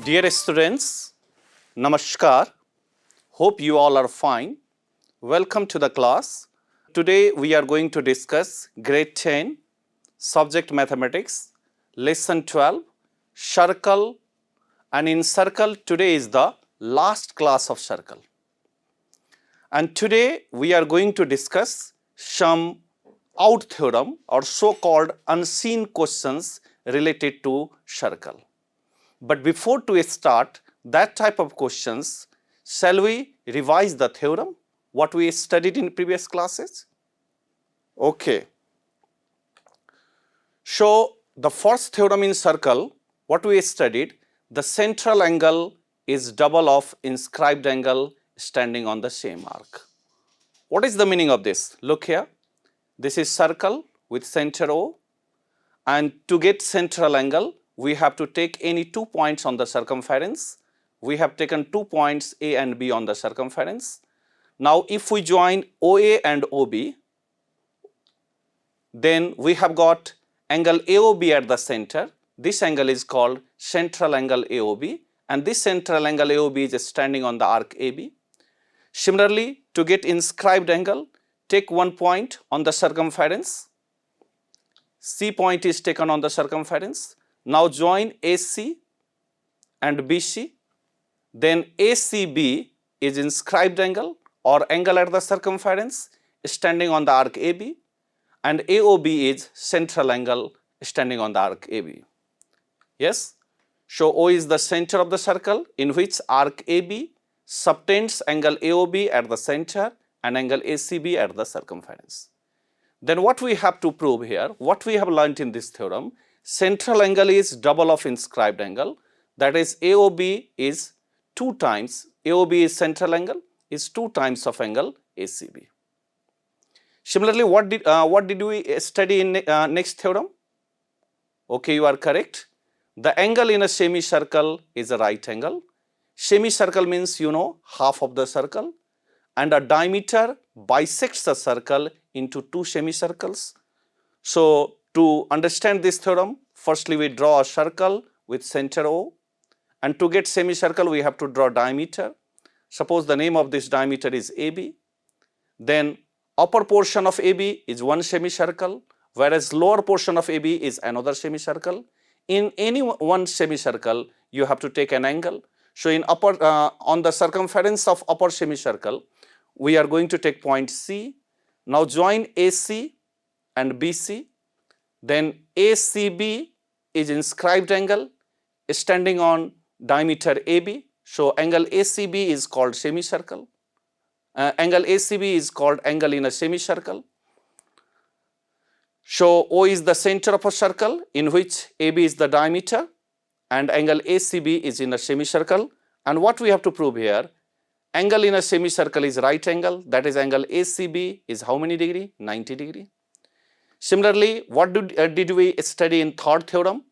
Dear students, Namaskar. Hope you all are fine. Welcome to the class. Today we are going to discuss grade 10, subject mathematics, lesson 12, circle, and in circle today is the last class of circle. And today we are going to discuss some out theorem or so-called unseen questions related to circle. But before to start that type of questions, shall we revise the theorem, what we studied in previous classes? Okay. So, the first theorem in circle, what we studied, the central angle is double of inscribed angle standing on the same arc. What is the meaning of this? Look here, this is circle with center O, and to get central angle, we have to take any 2 points on the circumference. We have taken 2 points A and B on the circumference. Now, if we join OA and OB, then we have got angle AOB at the center. This angle is called central angle AOB, and this central angle AOB is standing on the arc AB. Similarly, to get inscribed angle, take 1 point on the circumference. C point is taken on the circumference. Now join AC and BC, then ACB is inscribed angle or angle at the circumference standing on the arc AB, and AOB is central angle standing on the arc AB. Yes? So O is the center of the circle in which arc AB subtends angle AOB at the center and angle ACB at the circumference. Then what we have to prove here, what we have learnt in this theorem, central angle is double of inscribed angle, that is AOB is 2 times, AOB is central angle, is 2 times of angle ACB. Similarly, what did we study in next theorem? Okay, you are correct. The angle in a semicircle is a right angle. Semicircle means you know half of the circle, and a diameter bisects the circle into 2 semicircles. So, to understand this theorem, firstly we draw a circle with center O, and to get semicircle we have to draw diameter. Suppose the name of this diameter is AB, then upper portion of AB is one semicircle, whereas lower portion of AB is another semicircle. In any one semicircle you have to take an angle. So, in upper on the circumference of upper semicircle we are going to take point C. Now join AC and BC. Then ACB is inscribed angle standing on diameter AB. So, angle ACB is called semicircle. Angle ACB is called angle in a semicircle. So, O is the center of a circle in which AB is the diameter and angle ACB is in a semicircle. And what we have to prove here, angle in a semicircle is right angle, that is angle ACB is how many degree? 90 degree. Similarly, what did we study in third theorem?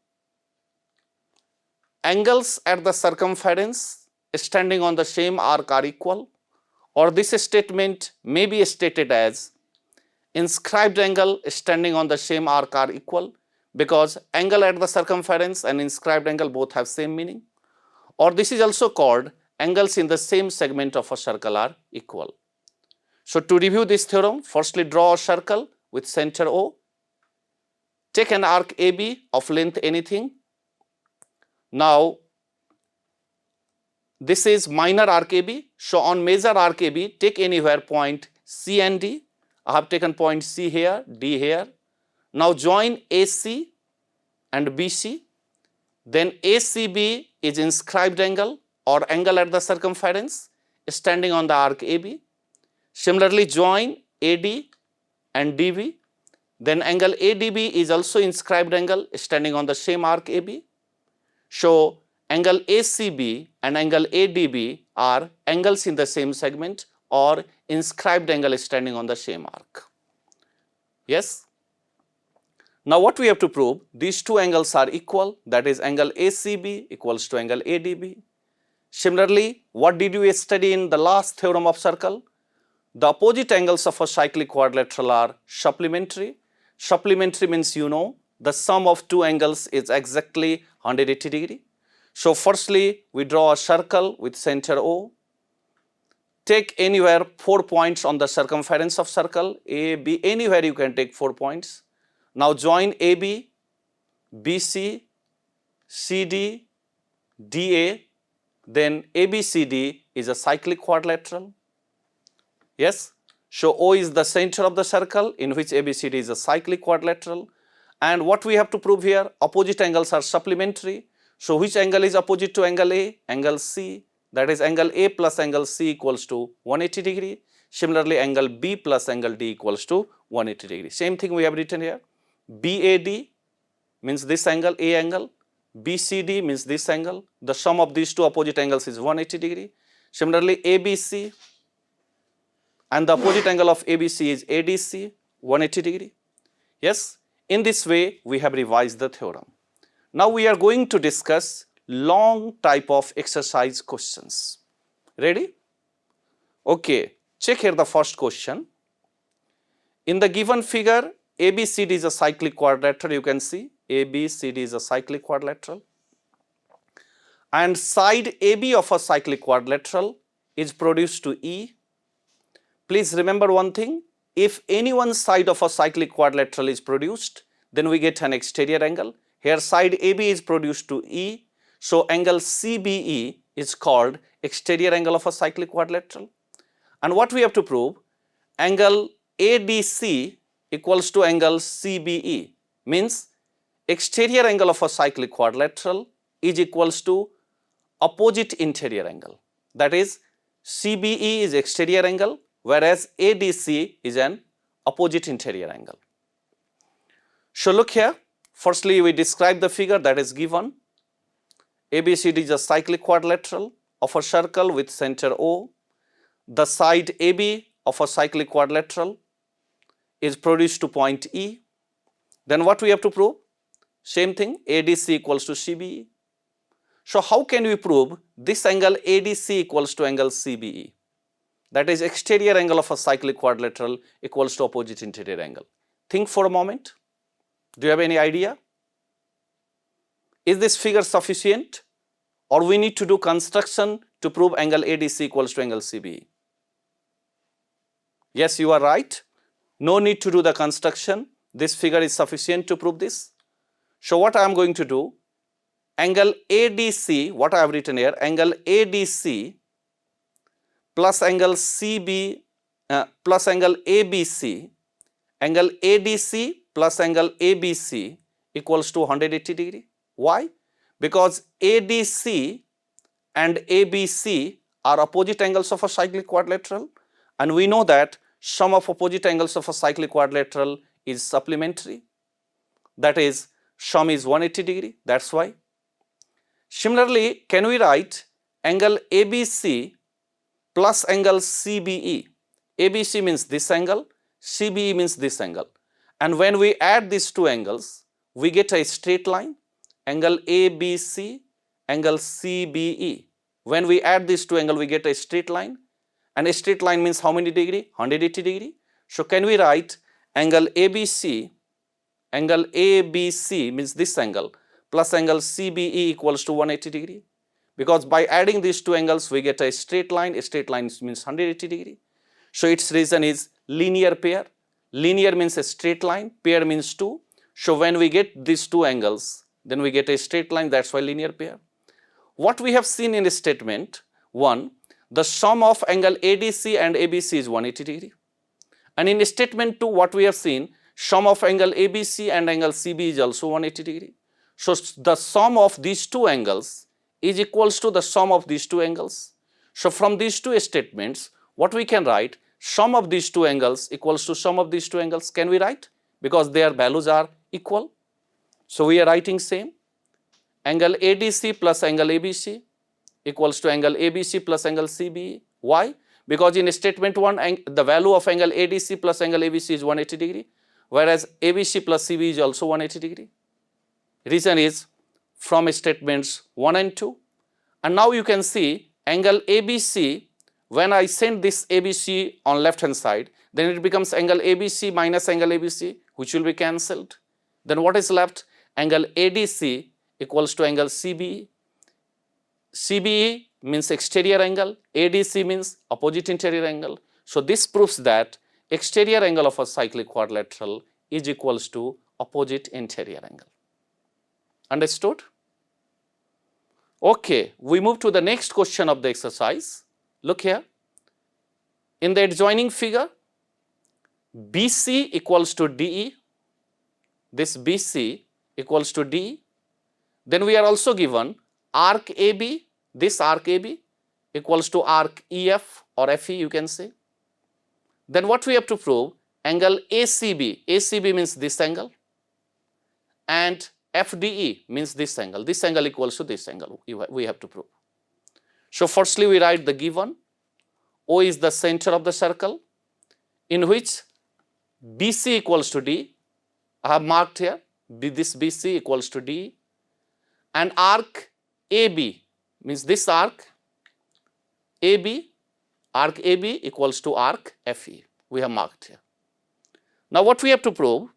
Angles at the circumference standing on the same arc are equal, or this statement may be stated as inscribed angle standing on the same arc are equal, because angle at the circumference and inscribed angle both have same meaning, or this is also called angles in the same segment of a circle are equal. So, to review this theorem, firstly draw a circle with center O, take an arc AB of length anything. Now, this is minor arc AB. So, on major arc AB, take anywhere point C and D. I have taken point C here, D here. Now, join AC and BC. Then ACB is inscribed angle or angle at the circumference standing on the arc AB. Similarly, join AD and DB. Then angle ADB is also inscribed angle standing on the same arc AB. So, angle ACB and angle ADB are angles in the same segment or inscribed angle standing on the same arc. Yes? Now, what we have to prove? These two angles are equal, that is angle ACB equals to angle ADB. Similarly, what did we study in the last theorem of circle? The opposite angles of a cyclic quadrilateral are supplementary. Supplementary means you know the sum of two angles is exactly 180 degree. So firstly, we draw a circle with center O. Take anywhere 4 points on the circumference of circle, A, B, anywhere you can take 4 points. Now join AB, BC, CD, DA, then ABCD is a cyclic quadrilateral. Yes, so O is the center of the circle in which ABCD is a cyclic quadrilateral. And what we have to prove here, opposite angles are supplementary. So which angle is opposite to angle A? Angle C. That is angle A plus angle C equals to 180 degree. Similarly, angle B plus angle D equals to 180 degree. Same thing we have written here. BAD means this angle, A angle. BCD means this angle. The sum of these two opposite angles is 180 degree. Similarly, ABC and the opposite angle of ABC is ADC, 180 degree. Yes, in this way we have revised the theorem. Now we are going to discuss long type of exercise questions. Ready? Okay, check here the first question. In the given figure, ABCD is a cyclic quadrilateral, you can see ABCD is a cyclic quadrilateral, and side AB of a cyclic quadrilateral is produced to E. Please remember one thing, if any one side of a cyclic quadrilateral is produced, then we get an exterior angle. Here side AB is produced to E, so angle CBE is called exterior angle of a cyclic quadrilateral. And what we have to prove, angle ADC equals to angle CBE, means exterior angle of a cyclic quadrilateral is equals to opposite interior angle. That is, CBE is exterior angle, whereas ADC is an opposite interior angle. So look here, firstly we describe the figure that is given. ABCD is a cyclic quadrilateral of a circle with center O. The side AB of a cyclic quadrilateral is produced to point E. Then what we have to prove? Same thing, ADC equals to CBE. So how can we prove this angle ADC equals to angle CBE? That is, exterior angle of a cyclic quadrilateral equals to opposite interior angle. Think for a moment. Do you have any idea? Is this figure sufficient, or we need to do construction to prove angle ADC equals to angle CBE? Yes, you are right. No need to do the construction. This figure is sufficient to prove this. So what I am going to do, angle ADC, what I have written here, angle ADC plus angle CB plus angle ABC, angle ADC plus angle ABC equals to 180 degree. Why? Because ADC and ABC are opposite angles of a cyclic quadrilateral, and we know that sum of opposite angles of a cyclic quadrilateral is supplementary. That is, sum is 180 degree, that's why. Similarly, can we write angle ABC plus angle CBE? ABC means this angle, CBE means this angle. And when we add these two angles, we get a straight line, angle ABC, angle CBE. When we add these two angles, we get a straight line. And a straight line means how many degree? 180 degree. So can we write angle ABC means this angle, plus angle CBE equals to 180 degree. Because by adding these two angles, we get a straight line means 180 degree. So its reason is linear pair. Linear means a straight line, pair means two. So when we get these two angles, then we get a straight line, that's why linear pair. What we have seen in statement 1, the sum of angle ADC and ABC is 180 degree. And in statement 2, what we have seen, sum of angle ABC and angle CB is also 180 degree. So the sum of these two angles is equals to the sum of these two angles. So from these two statements, what we can write, sum of these two angles equals to sum of these two angles. Can we write? Because their values are equal. So we are writing same. Angle ADC plus angle ABC equals to angle ABC plus angle CBE. Why? Because in statement 1, the value of angle ADC plus angle ABC is 180 degree, whereas ABC plus CB is also 180 degree. Reason is from statements 1 and 2. And now you can see angle ABC, when I send this ABC on left hand side, then it becomes angle ABC minus angle ABC, which will be cancelled. Then what is left? Angle ADC equals to angle CBE. CBE means exterior angle, ADC means opposite interior angle. So this proves that exterior angle of a cyclic quadrilateral is equals to opposite interior angle. Understood? Okay, we move to the next question of the exercise. Look here. In the adjoining figure, BC equals to DE. This BC equals to DE. Then we are also given arc AB, this arc AB equals to arc EF or FE, you can say. Then what we have to prove? Angle ACB. ACB means this angle, and FDE means this angle. This angle equals to this angle we have to prove. So firstly we write the given. O is the center of the circle in which BC equals to D. I have marked here this BC equals to D, and arc AB means this arc AB, arc AB equals to arc FE. We have marked here. Now what we have to prove?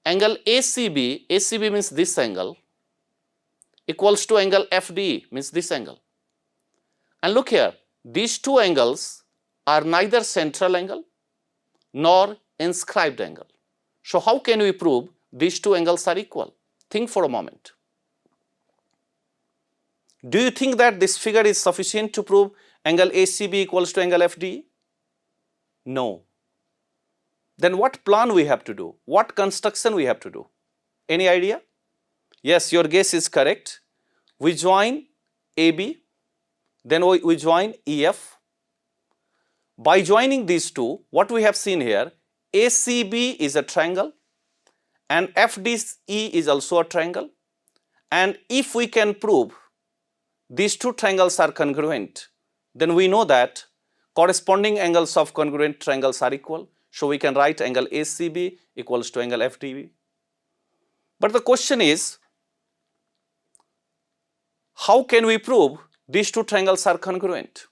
Angle ACB, ACB means this angle, equals to angle FDE means this angle. And look here, these two angles are neither central angle nor inscribed angle. So how can we prove these two angles are equal? Think for a moment. Do you think that this figure is sufficient to prove angle ACB equals to angle FDE? No. Then what plan we have to do? What construction we have to do? Any idea? Yes, your guess is correct. We join AB, then we join EF. By joining these two, what we have seen here, ACB is a triangle and FDE is also a triangle. And if we can prove these two triangles are congruent, then we know that corresponding angles of congruent triangles are equal. So we can write angle ACB equals to angle FDB. But the question is, how can we prove these two triangles are congruent?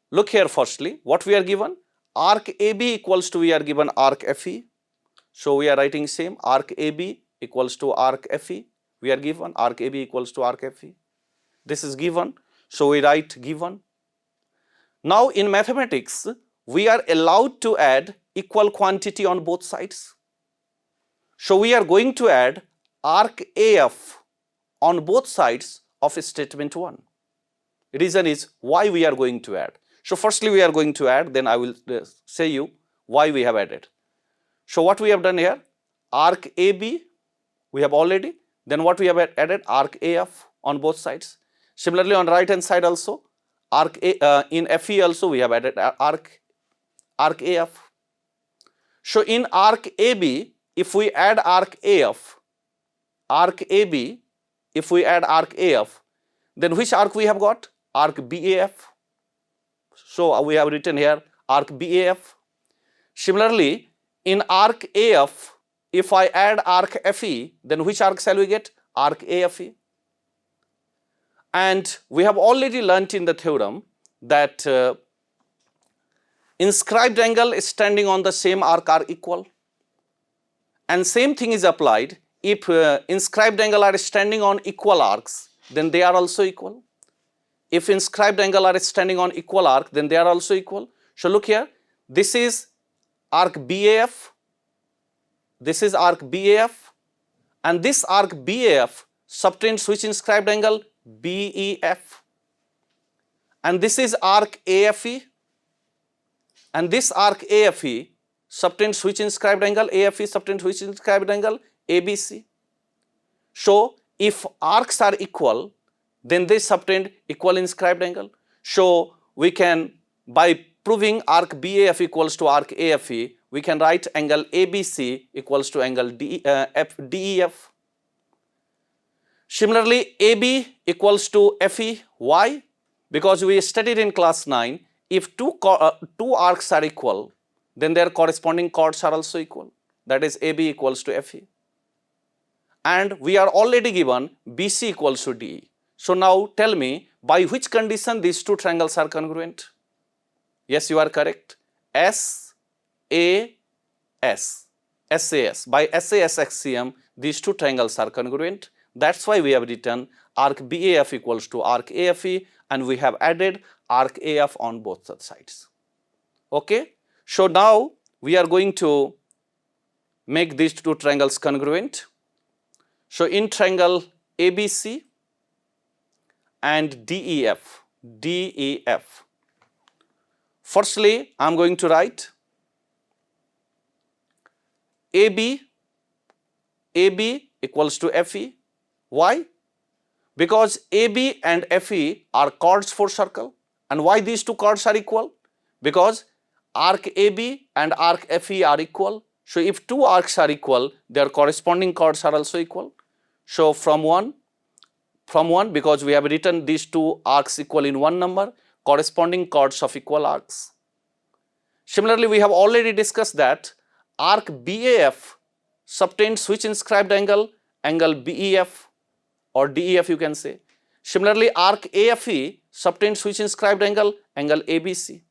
Look here firstly, what we are given? Arc AB equals to, we are given arc FE. So we are writing same, arc AB equals to arc FE. We are given arc AB equals to arc FE. This is given, so we write given. Now in mathematics, we are allowed to add equal quantity on both sides. So we are going to add arc AF on both sides of statement 1. Reason is why we are going to add. So firstly we are going to add, then I will say you why we have added. So what we have done here, arc AB we have already, then what we have added, arc AF on both sides. Similarly on right hand side also, arc in FE also we have added arc AF. So in arc AB, if we add arc AF, if we add arc AF, then which arc we have got? Arc BAF. So we have written here arc BAF. Similarly, in arc AF, if I add arc FE, then which arc shall we get? Arc AFE. And we have already learnt in the theorem that inscribed angle standing on the same arc are equal. And same thing is applied if inscribed angle are standing on equal arcs, then they are also equal. If inscribed angle are standing on equal arc, then they are also equal. So look here, this is arc BAF, this is arc BAF, and this arc BAF subtends which inscribed angle? BEF. And this is arc AFE, and this arc AFE subtends which inscribed angle? AFE subtends which inscribed angle? ABC. So if arcs are equal, then they subtend equal inscribed angle. So we can, by proving arc BAF equals to arc AFE, we can write angle ABC equals to angle DEF. Similarly, AB equals to FE. Why? Because we studied in class 9, if two arcs are equal, then their corresponding chords are also equal. That is AB equals to FE. And we are already given BC equals to DE. So now tell me, by which condition these two triangles are congruent? Yes, you are correct. SAS. By SAS axiom, these two triangles are congruent. That's why we have written arc BAF equals to arc AFE, and we have added arc AF on both the sides. Okay. So now we are going to make these two triangles congruent. So in triangle ABC and DEF, firstly I am going to write AB equals to FE. Why? Because AB and FE are chords for circle. And why these two chords are equal? Because arc AB and arc FE are equal. So if two arcs are equal, their corresponding chords are also equal. So from one, because we have written these two arcs equal in one number, corresponding chords of equal arcs. Similarly, we have already discussed that arc BAF subtends which inscribed angle? Angle BEF or DEF you can say. Similarly, arc AFE subtends which inscribed angle? Angle ABC.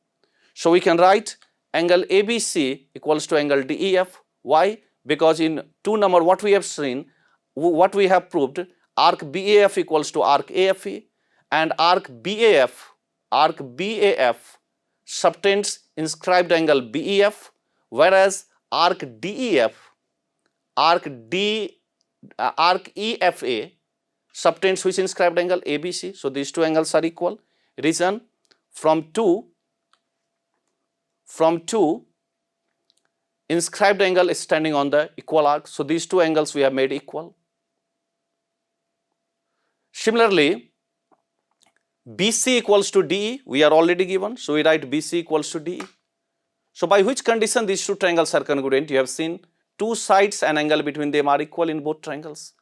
So we can write angle ABC equals to angle DEF. Why? Because in 2 number what we have seen, what we have proved, arc BAF equals to arc AFE, and arc BAF subtends inscribed angle BEF, whereas arc EFA subtends which inscribed angle? ABC. So these two angles are equal. Reason, from two inscribed angle is standing on the equal arc. So these two angles we have made equal. Similarly, BC equals to DE we are already given. So we write BC equals to DE. So by which condition these two triangles are congruent? You have seen two sides and angle between them are equal in both triangles.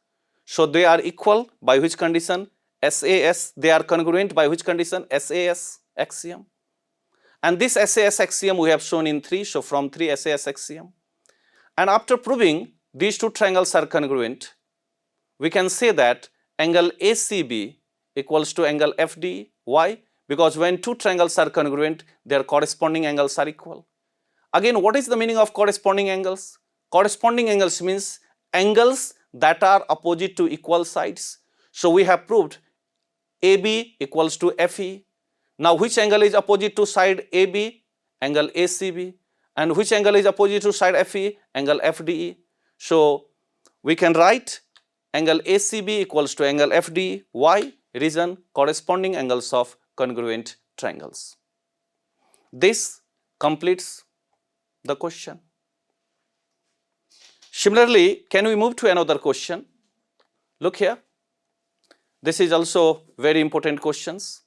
So they are equal by which condition? SAS. They are congruent by which condition? SAS axiom. And this SAS axiom we have shown in 3. So from 3 SAS axiom. And after proving these two triangles are congruent, we can say that angle ACB equals to angle FD. Why? Because when two triangles are congruent, their corresponding angles are equal. Again, what is the meaning of corresponding angles? Corresponding angles means angles that are opposite to equal sides. So we have proved AB equals to FE. Now which angle is opposite to side AB? Angle ACB. And which angle is opposite to side FE? Angle FDE. So we can write angle ACB equals to angle FDE. Why? Reason, corresponding angles of congruent triangles. This completes the question. Similarly, can we move to another question? Look here. This is also very important questions.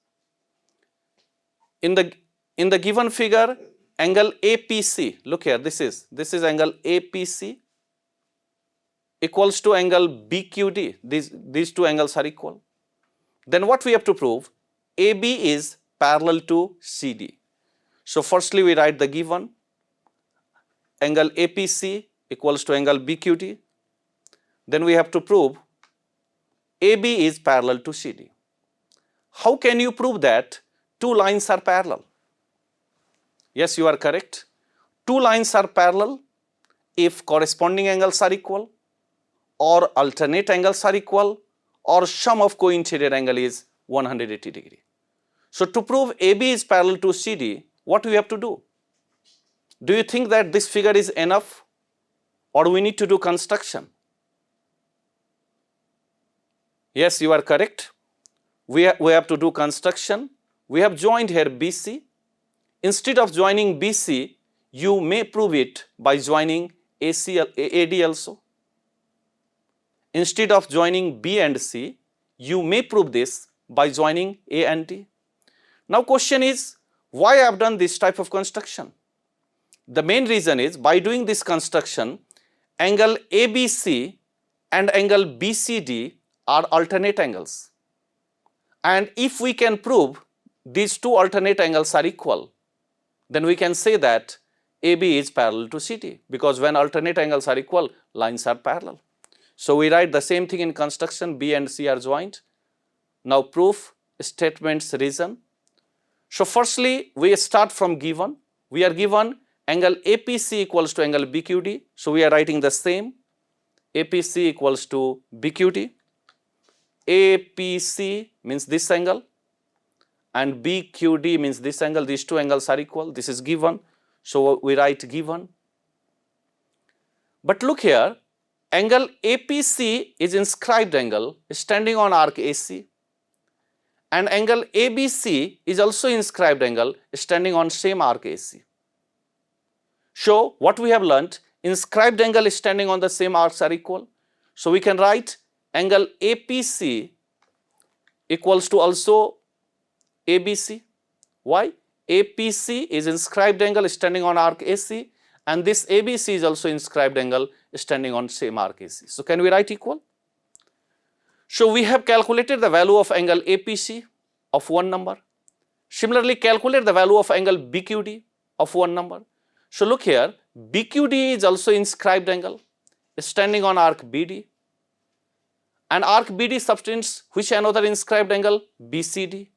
In the given figure, angle APC, look here, this is angle APC equals to angle BQD. These two angles are equal. Then what we have to prove? AB is parallel to CD. So firstly we write the given angle APC equals to angle BQD. Then we have to prove AB is parallel to CD. How can you prove that two lines are parallel? Yes, you are correct. Two lines are parallel if corresponding angles are equal, or alternate angles are equal, or sum of co-interior angle is 180 degree. So to prove AB is parallel to CD, what do we have to do? Do you think that this figure is enough, or we need to do construction? Yes, you are correct. We have to do construction. We have joined here BC. Instead of joining BC, you may prove it by joining AD also. Instead of joining B and C, you may prove this by joining A and D. Now question is, why I have done this type of construction? The main reason is, by doing this construction, angle ABC and angle BCD are alternate angles. And if we can prove these two alternate angles are equal, then we can say that AB is parallel to CD, because when alternate angles are equal, lines are parallel. So we write the same thing in construction, B and C are joined. Now proof, statements, reason. So firstly, we start from given. We are given angle APC equals to angle BQD. So we are writing the same, APC equals to BQD. APC means this angle, and BQD means this angle. These two angles are equal. This is given, so we write given. But look here, angle APC is inscribed angle standing on arc AC, and angle ABC is also inscribed angle standing on same arc AC. So what we have learnt, inscribed angle standing on the same arcs are equal. So we can write angle APC equals to also ABC. Why? APC is inscribed angle standing on arc AC, and this ABC is also inscribed angle standing on same arc AC. So can we write equal? So we have calculated the value of angle APC of one number. Similarly, calculate the value of angle BQD of one number. So look here, BQD is also inscribed angle standing on arc BD, and arc BD subtends which another inscribed angle? BCD.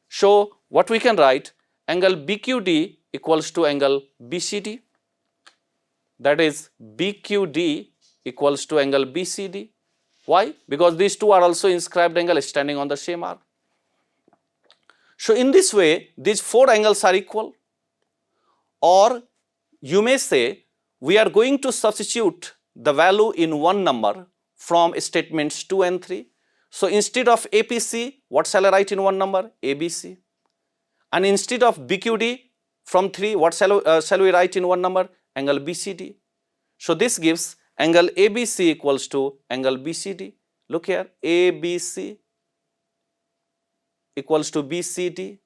So what we can write, angle BQD equals to angle BCD, that is BQD equals to angle BCD. Why? Because these two are also inscribed angle standing on the same arc. So in this way, these four angles are equal, or you may say we are going to substitute the value in one number from statements 2 and 3. So instead of APC, what shall I write in one number? ABC. And instead of BQD from 3, what shall we write in one number? Angle BCD. So this gives angle ABC equals to angle BCD. Look here, ABC equals to BCD.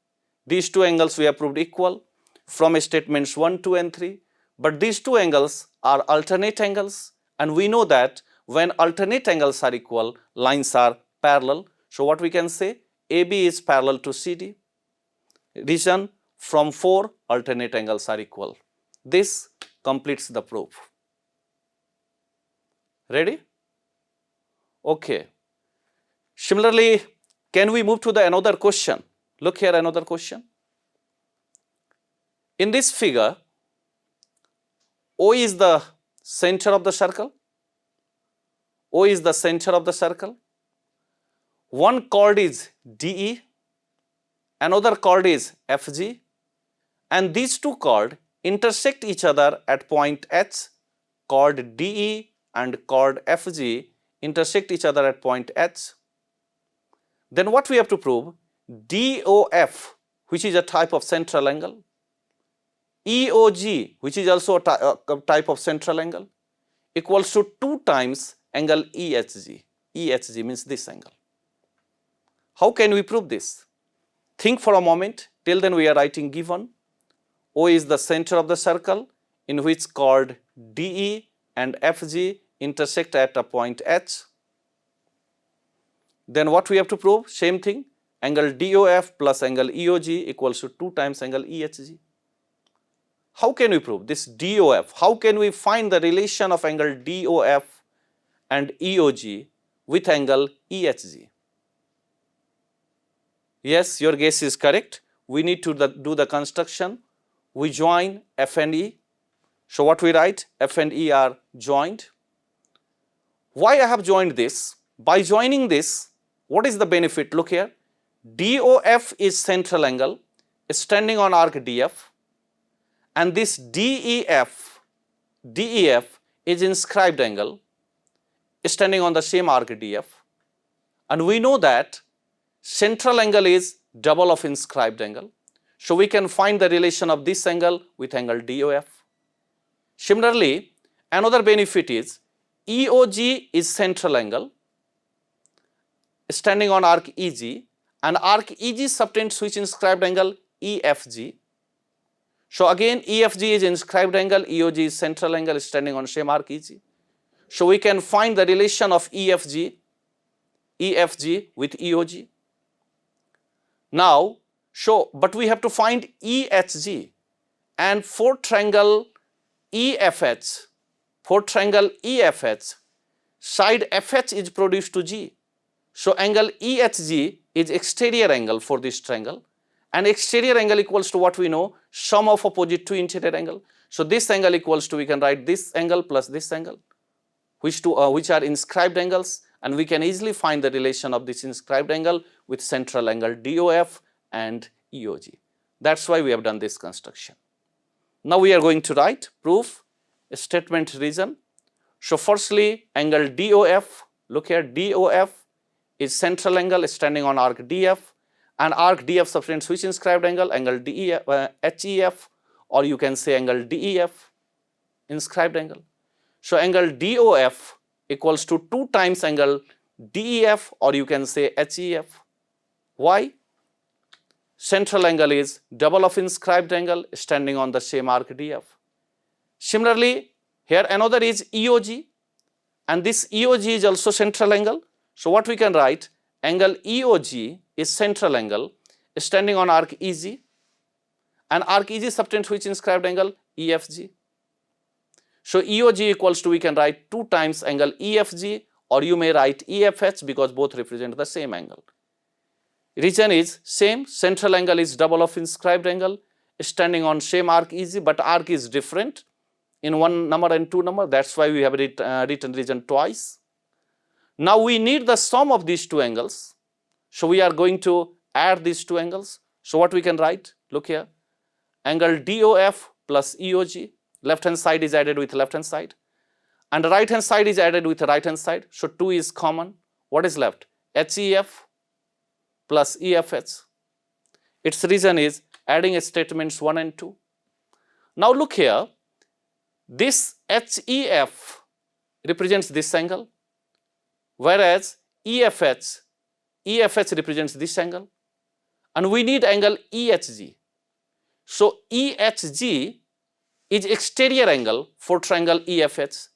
These two angles we have proved equal from statements 1, 2 and 3. But these two angles are alternate angles, and we know that when alternate angles are equal, lines are parallel. So what we can say, AB is parallel to CD. Reason, from 4 alternate angles are equal. This completes the proof. Ready? Okay. Similarly, can we move to the another question? Look here, another question. In this figure, O is the center of the circle. O is the center of the circle. One chord is DE, another chord is FG, and these two chords intersect each other at point H. Chord DE and chord FG intersect each other at point H. Then what we have to prove? DOF, which is a type of central angle, EOG, which is also a type of central angle, equals to 2 times angle EHG. EHG means this angle. How can we prove this? Think for a moment. Till then we are writing given. O is the center of the circle in which chord DE and FG intersect at a point H. Then what we have to prove? Same thing. Angle DOF plus angle EOG equals to 2 times angle EHG. How can we prove this DOF? How can we find the relation of angle DOF and EOG with angle EHG? Yes, your guess is correct. We need to do the construction. We join F and E. So what we write? F and E are joined. Why I have joined this? By joining this, what is the benefit? Look here. DOF is central angle standing on arc DF, and this DEF is inscribed angle standing on the same arc DF, and we know that central angle is double of inscribed angle. So we can find the relation of this angle with angle DOF. Similarly, another benefit is EOG is central angle standing on arc EG, and arc EG subtends which inscribed angle? EFG. So again EFG is inscribed angle, EOG is central angle standing on same arc EG. So we can find the relation of EFG with EOG. Now, but we have to find EHG, and for triangle EFH, side FH is produced to G. So angle EHG is exterior angle for this triangle, and exterior angle equals to what we know, sum of opposite to interior angle. So this angle equals to, we can write this angle plus this angle, which are inscribed angles, and we can easily find the relation of this inscribed angle with central angle DOF and EOG. That's why we have done this construction. Now we are going to write proof, statement, reason. So firstly, angle DOF, look here, DOF is central angle standing on arc DF, and arc DF subtends which inscribed angle? Angle HEF, or you can say angle DEF, inscribed angle. So angle DOF equals to 2 times angle DEF, or you can say HEF. Why? Central angle is double of inscribed angle standing on the same arc DF. Similarly, here another is EOG, and this EOG is also central angle. So what we can write? Angle EOG is central angle standing on arc EG, and arc EG subtends which inscribed angle? EFG. So EOG equals to, we can write 2 times angle EFG, or you may write EFH, because both represent the same angle. Reason is same, central angle is double of inscribed angle standing on same arc EG, but arc is different in 1 number and 2 number. That's why we have written reason twice. Now we need the sum of these 2 angles. So we are going to add these 2 angles. So what we can write? Look here, angle DOF plus EOG, left hand side is added with left hand side, and the right hand side is added with the right hand side. So 2 is common. What is left? HEF plus EFH. Its reason is adding statements 1 and 2. Now look here, this HEF represents this angle, whereas EFH represents this angle, and we need angle EHG. So EHG is exterior angle for triangle EFH,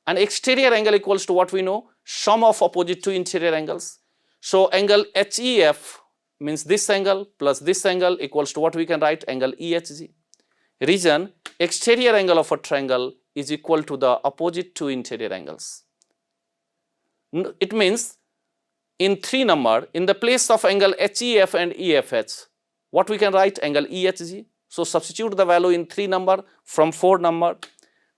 and exterior angle equals to what we know? Sum of opposite 2 interior angles. So angle HEF means this angle plus this angle equals to what we can write? Angle EHG. Reason, exterior angle of a triangle is equal to the opposite 2 interior angles. It means in 3 number, in the place of angle HEF and EFH, what we can write? Angle EHG. So substitute the value in 3 number from 4 number.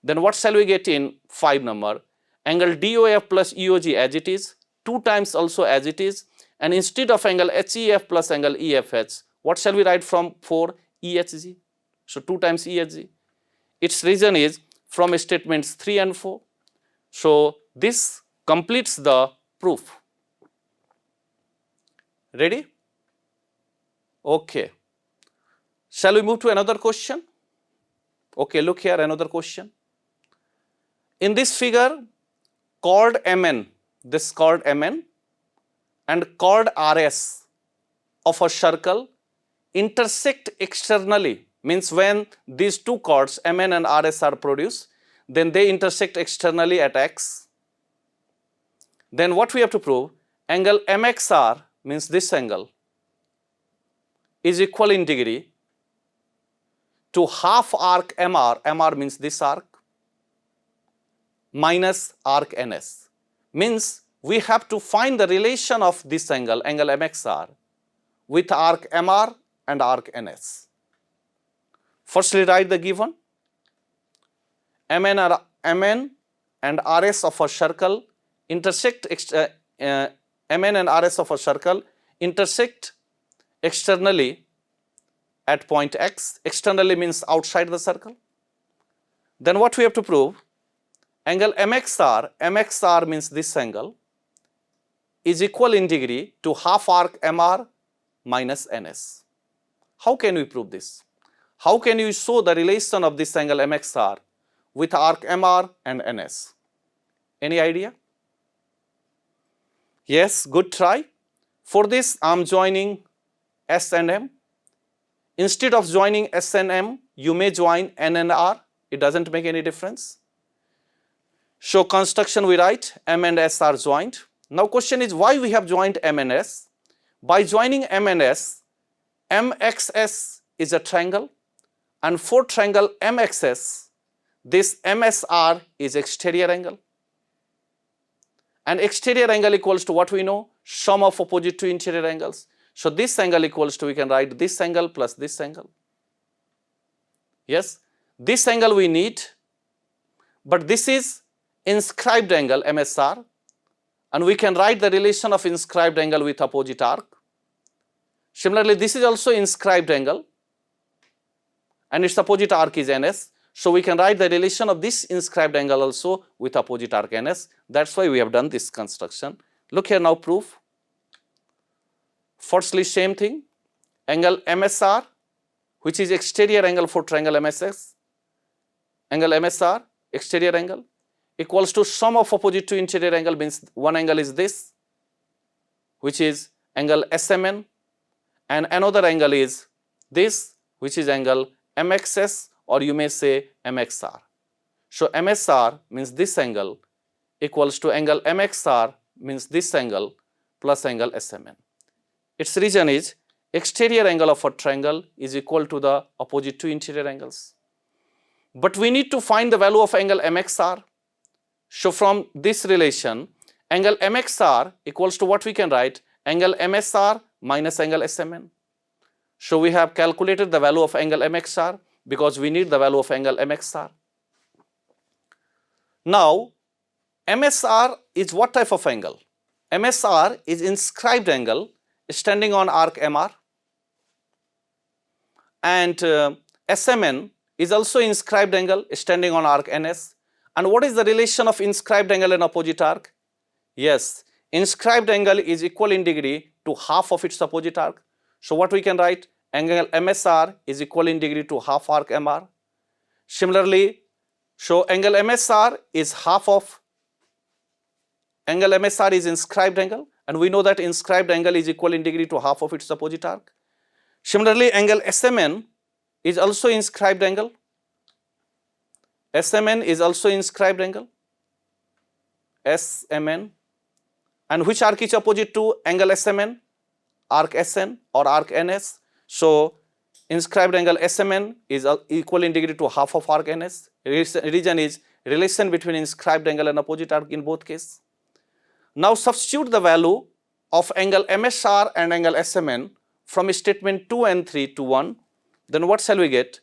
Then what shall we get in 5 number? Angle DOF plus EOG as it is, 2 times also as it is, and instead of angle HEF plus angle EFH, what shall we write from 4? EHG. So 2 times EHG. Its reason is from statements 3 and 4. So this completes the proof. Ready? Okay. Shall we move to another question? Okay, look here, another question. In this figure, chord MN, this chord MN and chord RS of a circle intersect externally, means when these 2 chords MN and RS are produced, then they intersect externally at X. Then what we have to prove? Angle MXR, means this angle, is equal in degree to half arc MR, MR means this arc, minus arc NS. Means we have to find the relation of this angle, angle MXR, with arc MR and arc NS. Firstly, write the given. MN and RS of a circle intersect, MN and RS of a circle intersect externally at point X. Externally means outside the circle. Then what we have to prove? Angle MXR, MXR means this angle, is equal in degree to half arc MR minus NS. How can we prove this? How can you show the relation of this angle MXR with arc MR and NS? Any idea? Yes, good try. For this, I am joining S and M. Instead of joining S and M, you may join N and R. It doesn't make any difference. So construction we write M and S are joined. Now question is why we have joined M and S? By joining M and S, MXS is a triangle, and for triangle MXS, this MSR is exterior angle. And exterior angle equals to what we know? Sum of opposite 2 interior angles. So this angle equals to, we can write this angle plus this angle. Yes, this angle we need, but this is inscribed angle MSR, and we can write the relation of inscribed angle with opposite arc. Similarly, this is also inscribed angle and its opposite arc is NS. So we can write the relation of this inscribed angle also with opposite arc NS. That's why we have done this construction. Look here now, proof. Firstly, same thing, angle MSR, which is exterior angle for triangle MSS, angle MSR, exterior angle, equals to sum of opposite to interior angle, means one angle is this, which is angle SMN, and another angle is this, which is angle MXS, or you may say MXR. So MSR means this angle equals to angle MXR means this angle plus angle SMN. Its reason is exterior angle of a triangle is equal to the opposite to interior angles. But we need to find the value of angle MXR. So from this relation, angle MXR equals to what we can write, angle MSR minus angle SMN. So we have calculated the value of angle MXR because we need the value of angle MXR. Now, MSR is what type of angle? MSR is inscribed angle standing on arc MR, and SMN is also inscribed angle standing on arc NS. And what is the relation of inscribed angle and opposite arc? Yes, inscribed angle is equal in degree to half of its opposite arc. So what we can write, angle MSR is equal in degree to half arc MR. Similarly, so angle MSR is half of, angle MSR is inscribed angle, and we know that inscribed angle is equal in degree to half of its opposite arc. Similarly, angle SMN is also inscribed angle. SMN is also inscribed angle, SMN, and which arc is opposite to angle SMN? Arc SN or arc NS. So inscribed angle SMN is equal in degree to half of arc NS. Reason is relation between inscribed angle and opposite arc in both cases. Now substitute the value of angle MSR and angle SMN from statement 2 and 3 to 1. Then what shall we get?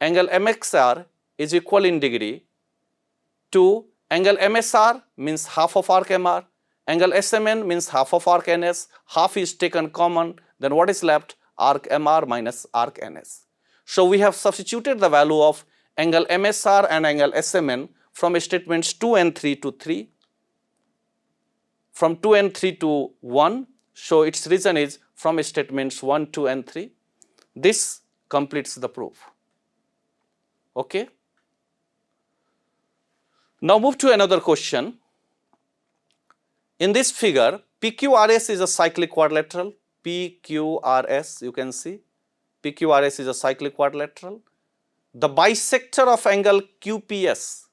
Angle MXR is equal in degree to angle MSR means half of arc MR, angle SMN means half of arc NS, half is taken common, then what is left? Arc MR minus arc NS. So we have substituted the value of angle MSR and angle SMN from statements 2 and 3 to 3. From 2 and 3 to 1, so its reason is from statements 1, 2 and 3. This completes the proof. Okay. Now move to another question. In this figure, PQRS is a cyclic quadrilateral. PQRS, you can see, PQRS is a cyclic quadrilateral. The bisector of angle QPS,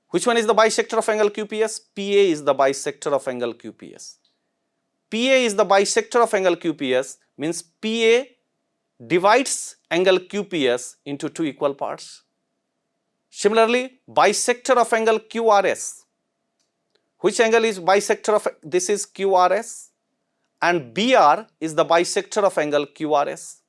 which one is the bisector of angle QPS? PA is the bisector of angle QPS. PA is the bisector of angle QPS, means PA divides angle QPS into two equal parts. Similarly, bisector of angle QRS. Which angle is bisector of, this is QRS, and BR is the bisector of angle QRS.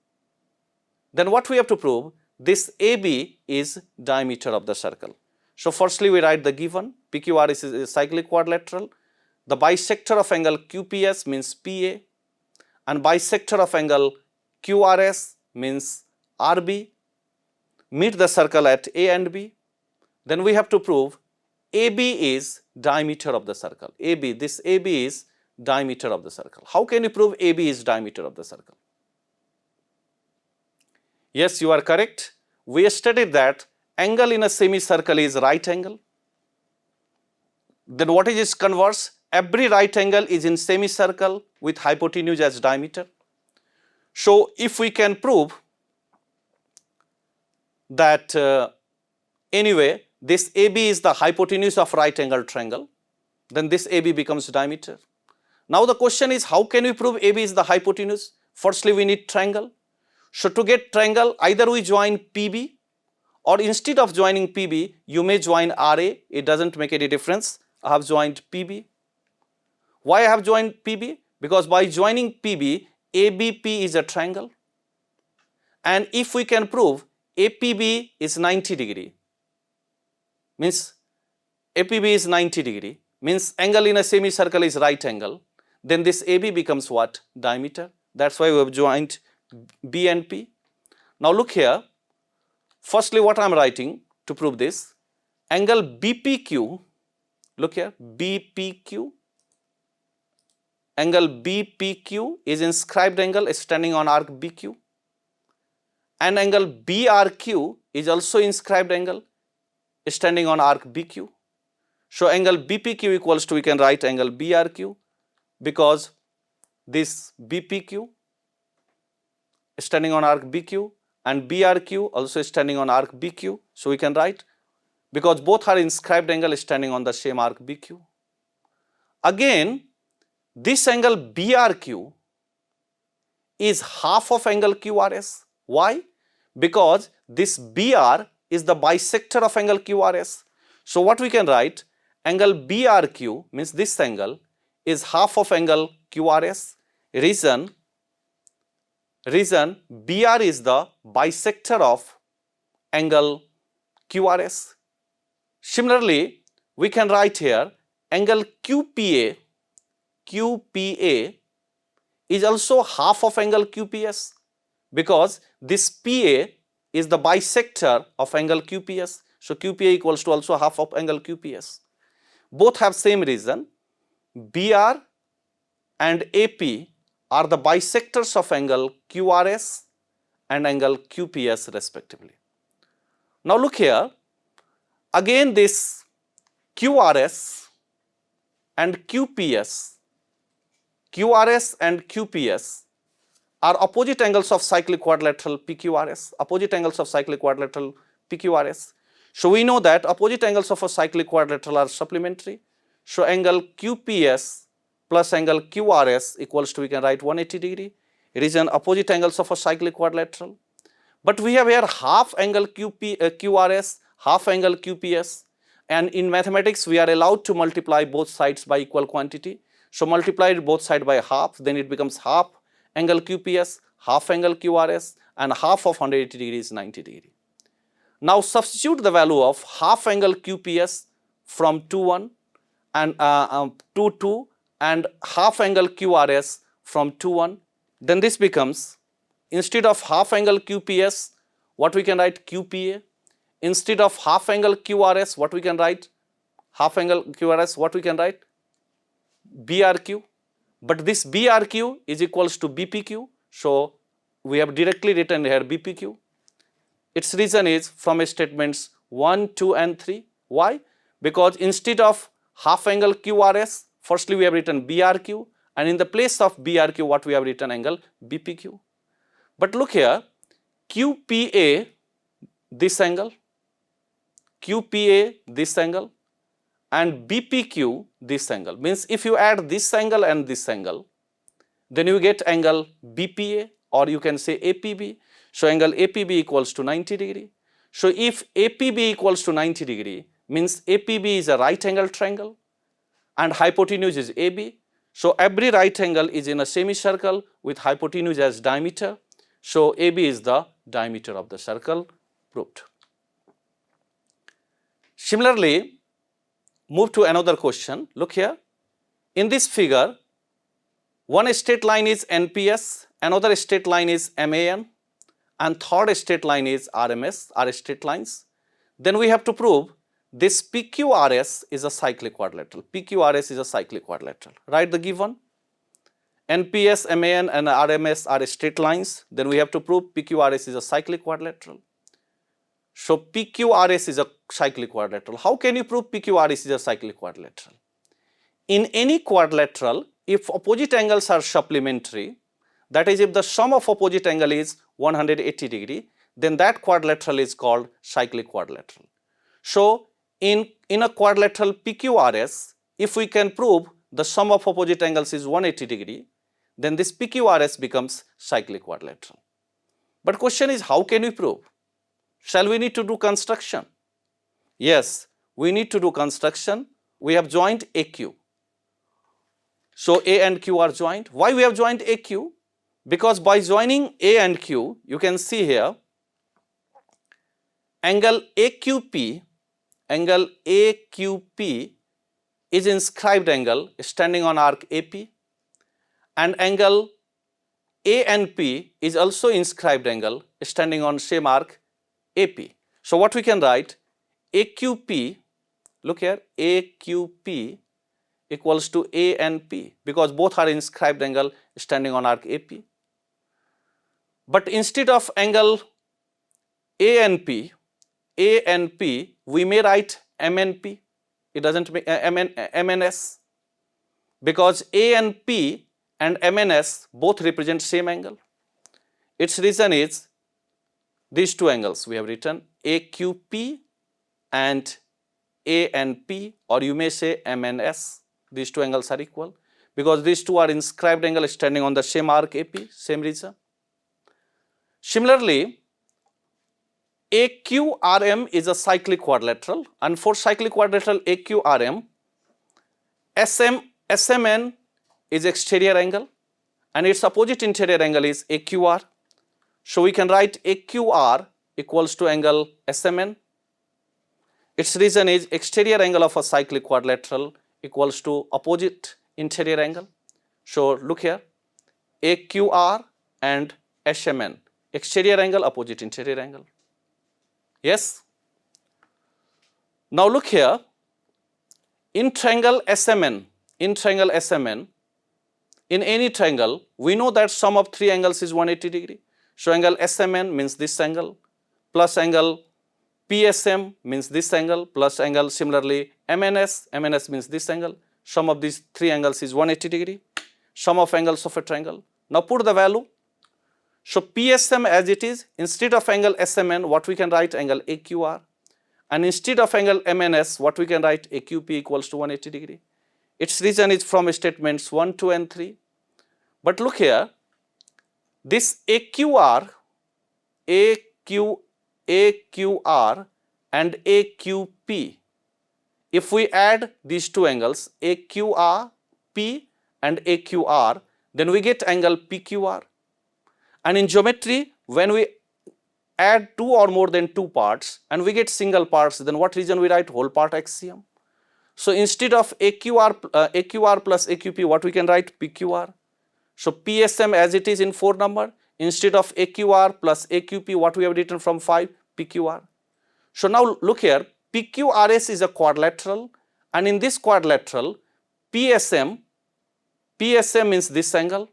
Then what we have to prove? This AB is diameter of the circle. So firstly we write the given, PQRS is a cyclic quadrilateral. The bisector of angle QPS means PA, and bisector of angle QRS means RB. Meet the circle at A and B. Then we have to prove AB is diameter of the circle. AB, this AB is diameter of the circle. How can you prove AB is diameter of the circle? Yes, you are correct. We studied that angle in a semicircle is right angle. Then what is its converse? Every right angle is in semicircle with hypotenuse as diameter. So if we can prove that anyway this AB is the hypotenuse of right angle triangle, then this AB becomes diameter. Now the question is, how can we prove AB is the hypotenuse? Firstly we need triangle. So to get triangle, either we join PB, or instead of joining PB, you may join RA. It doesn't make any difference. I have joined PB. Why I have joined PB? Because by joining PB, ABP is a triangle. And if we can prove APB is 90 degree, means APB is 90 degree, means angle in a semicircle is right angle, then this AB becomes what? Diameter. That's why we have joined B and P. Now look here, firstly what I am writing to prove this, angle BPQ, look here, BPQ, angle BPQ is inscribed angle standing on arc BQ, and angle BRQ is also inscribed angle standing on arc BQ. So angle BPQ equals to, we can write angle BRQ, because this BPQ standing on arc BQ and BRQ also standing on arc BQ. So we can write, because both are inscribed angle standing on the same arc BQ. Again, this angle BRQ is half of angle QRS. Why? Because this BR is the bisector of angle QRS. So what we can write, angle BRQ means this angle is half of angle QRS. Reason BR is the bisector of angle QRS. Similarly, we can write here angle QPA is also half of angle QPS, because this PA is the bisector of angle QPS. So QPA equals to also half of angle QPS. Both have same reason. BR and AP are the bisectors of angle QRS and angle QPS respectively. Now look here, again this QRS and QPS are opposite angles of cyclic quadrilateral PQRS, opposite angles of cyclic quadrilateral PQRS. So we know that opposite angles of a cyclic quadrilateral are supplementary. So angle QPS plus angle QRS equals to, we can write 180 degree. It is an opposite angles of a cyclic quadrilateral. But we have here half angle QRS, half angle QPS, and in mathematics we are allowed to multiply both sides by equal quantity. So multiply both sides by half, then it becomes half angle QPS, half angle QRS, and half of 180 degree is 90 degree. Now substitute the value of half angle QPS from 2 2 and half angle QRS from 2 1. Then this becomes, instead of half angle QPS, what we can write QPA. Instead of half angle QRS, what we can write? Half angle QRS, what we can write? BRQ. But this BRQ is equals to BPQ. So we have directly written here BPQ. Its reason is from statements 1, 2 and 3. Why? Because instead of half angle QRS, firstly we have written BRQ, and in the place of BRQ what we have written angle BPQ. But look here, QPA this angle, QPA this angle, and BPQ this angle. Means if you add this angle and this angle, then you get angle BPA, or you can say APB. So angle APB equals to 90 degree. So if APB equals to 90 degree, means APB is a right angle triangle and hypotenuse is AB. So every right angle is in a semicircle with hypotenuse as diameter. So AB is the diameter of the circle, proved. Similarly, move to another question. Look here. In this figure, one straight line is NPS, another straight line is MAN, and third straight line is RMS, are straight lines. Then we have to prove this PQRS is a cyclic quadrilateral. PQRS is a cyclic quadrilateral. Write the given. NPS, MAN and RMS are straight lines. Then we have to prove PQRS is a cyclic quadrilateral. So PQRS is a cyclic quadrilateral. How can you prove PQRS is a cyclic quadrilateral? In any quadrilateral, if opposite angles are supplementary, that is if the sum of opposite angle is 180 degree, then that quadrilateral is called cyclic quadrilateral. So in a quadrilateral PQRS, if we can prove the sum of opposite angles is 180 degree, then this PQRS becomes cyclic quadrilateral. But question is, how can we prove? Shall we need to do construction? Yes, we need to do construction. We have joined AQ. So A and Q are joined. Why we have joined AQ? Because by joining A and Q, you can see here, angle AQP angle AQP is inscribed angle standing on arc AP, and angle ANP is also inscribed angle standing on same arc AP. So what we can write, AQP, look here, AQP equals to ANP, because both are inscribed angle standing on arc AP. But instead of angle ANP, we may write MNP. It doesn't make MNS, because ANP and MNS both represent same angle. Its reason is these two angles we have written, AQP and ANP, or you may say MNS. These two angles are equal because these two are inscribed angle standing on the same arc AP, same reason. Similarly, AQRM is a cyclic quadrilateral, and for cyclic quadrilateral AQRM, SMN is exterior angle and its opposite interior angle is AQR. So we can write AQR equals to angle SMN. Its reason is exterior angle of a cyclic quadrilateral equals to opposite interior angle. So look here, AQR and SMN, exterior angle, opposite interior angle. Yes? Now look here, in triangle SMN, in any triangle, we know that sum of three angles is 180 degree. So angle SMN means this angle, plus angle PSM means this angle, plus angle similarly MNS means this angle. Sum of these three angles is 180 degree. Sum of angles of a triangle. Now put the value. So PSM as it is, instead of angle SMN, what we can write, angle AQR, and instead of angle MNS, what we can write, AQP equals to 180 degree. Its reason is from statements 1, 2 and 3. But look here, this AQR and AQP, if we add these two angles, AQRP and AQR, then we get angle PQR. And in geometry, when we add two or more than two parts and we get single parts, then what region we write, whole part axiom. So instead of AQR plus AQP, what we can write, PQR. So PSM as it is in 4 number, instead of AQR plus AQP, what we have written from 5, PQR. So now look here, PQRS is a quadrilateral, and in this quadrilateral, PSM means this angle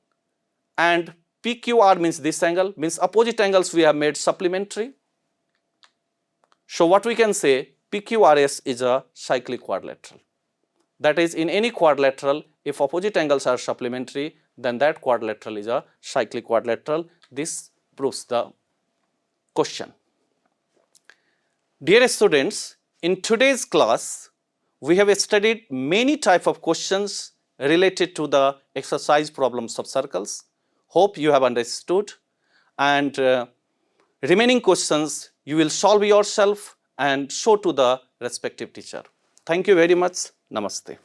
and PQR means this angle, means opposite angles we have made supplementary. So what we can say, PQRS is a cyclic quadrilateral. That is, in any quadrilateral, if opposite angles are supplementary, then that quadrilateral is a cyclic quadrilateral. This proves the question. Dear students, in today's class, we have studied many types of questions related to the exercise problems of circles. Hope you have understood, and remaining questions you will solve yourself and show to the respective teacher. Thank you very much. Namaste.